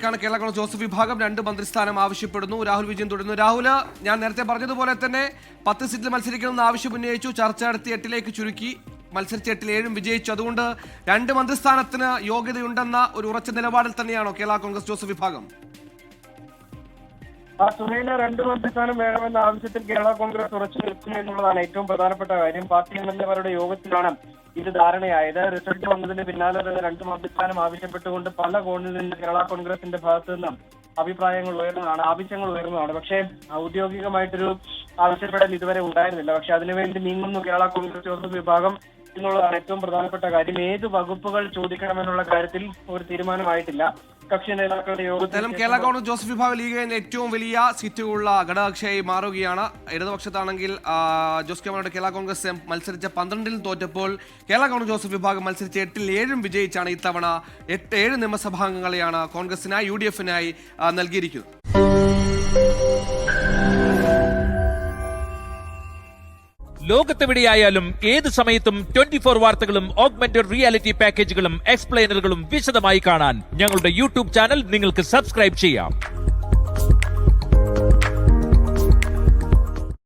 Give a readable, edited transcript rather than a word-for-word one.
Kerala Congress Joseph വിഭാഗം 2 മന്ത്രിസ്ഥാനം ആവശ്യപ്പെടുന്നു. രാഹുൽ വിജയൻ തുടരുന്നു. രാഹുൽ, ഞാൻ നേരത്തെ പറഞ്ഞതുപോലെ തന്നെ 10 സീറ്റിൽ മത്സരിക്കണമെന്ന് ആവശ്യം ഉന്നയിച്ചു. ചർച്ച നടത്തി 8ലേക്ക് ചുരുക്കി. മത്സരിച്ച് 8ൽ 7 വിജയിച്ചു. അതുകൊണ്ട് 2 മന്ത്രിസ്ഥാനത്തിന് യോഗ്യതയുണ്ടെന്ന ഒരു ഉറച്ച നിലപാടിൽ തന്നെയാണോ കേരള കോൺഗ്രസ് ജോസഫ് വിഭാഗം? സുഹൈല 2 മന്ത്രിസ്ഥാനം വേണമെന്ന ആവശ്യത്തിൽ കേരള കോൺഗ്രസ് ഉറച്ചു നിൽക്കുന്നു എന്നുള്ളതാണ് ഏറ്റവും പ്രധാനപ്പെട്ട കാര്യം. പാർട്ടി എംഎൽഎമാരുടെ യോഗത്തിലാണ് ഇത് ധാരണയായത്. റിസൾട്ട് വന്നതിന് പിന്നാലെ തന്നെ 2 മന്ത്രിസ്ഥാനം ആവശ്യപ്പെട്ടുകൊണ്ട് പല കോണിൽ നിന്ന് കേരള കോൺഗ്രസിന്റെ ഭാഗത്തു നിന്നും അഭിപ്രായങ്ങൾ ഉയർന്നതാണ്, ആവശ്യങ്ങൾ ഉയർന്നതാണ്. പക്ഷേ ഔദ്യോഗികമായിട്ടൊരു ആവശ്യപ്പെടൽ ഇതുവരെ ഉണ്ടായിരുന്നില്ല. പക്ഷെ അതിനുവേണ്ടി നീങ്ങുന്നു കേരള കോൺഗ്രസ് ജോസഫ് വിഭാഗം എന്നുള്ളതാണ് ഏറ്റവും പ്രധാനപ്പെട്ട കാര്യം. ഏത് വകുപ്പുകൾ ചോദിക്കണമെന്നുള്ള കാര്യത്തിൽ ഒരു തീരുമാനമായിട്ടില്ല. കക്ഷി നേതാക്കളുടെ യോഗത്തിൽ കേരള കോൺഗ്രസ് ജോസഫ് വിഭാഗം ലീഗിന് ഏറ്റവും വലിയ സീറ്റുകളുള്ള ഘടകകക്ഷിയായി മാറുകയാണ്. ഇടതുപക്ഷത്താണെങ്കിൽ ജോസ് കെ മാണിയുടെ കേരള കോൺഗ്രസ് മത്സരിച്ച 12ൽ തോറ്റപ്പോൾ കേരള കോൺഗ്രസ് ജോസഫ് വിഭാഗം മത്സരിച്ച 8ൽ 7 വിജയിച്ചാണ് ഇത്തവണ 7 നിയമസഭാംഗങ്ങളെയാണ് കോൺഗ്രസിനായി UDF-നായി നൽകിയിരിക്കുന്നത്. ലോകത്തെവിടെയായാലും ഏത് സമയത്തും 24 വാർത്തകളും ഓഗ്മെന്റഡ് റിയാലിറ്റി പാക്കേജുകളും എക്സ്പ്ലെയിനറുകളും വിശദമായി കാണാൻ ഞങ്ങളുടെ YouTube ചാനൽ നിങ്ങൾക്ക് സബ്സ്ക്രൈബ് ചെയ്യാം.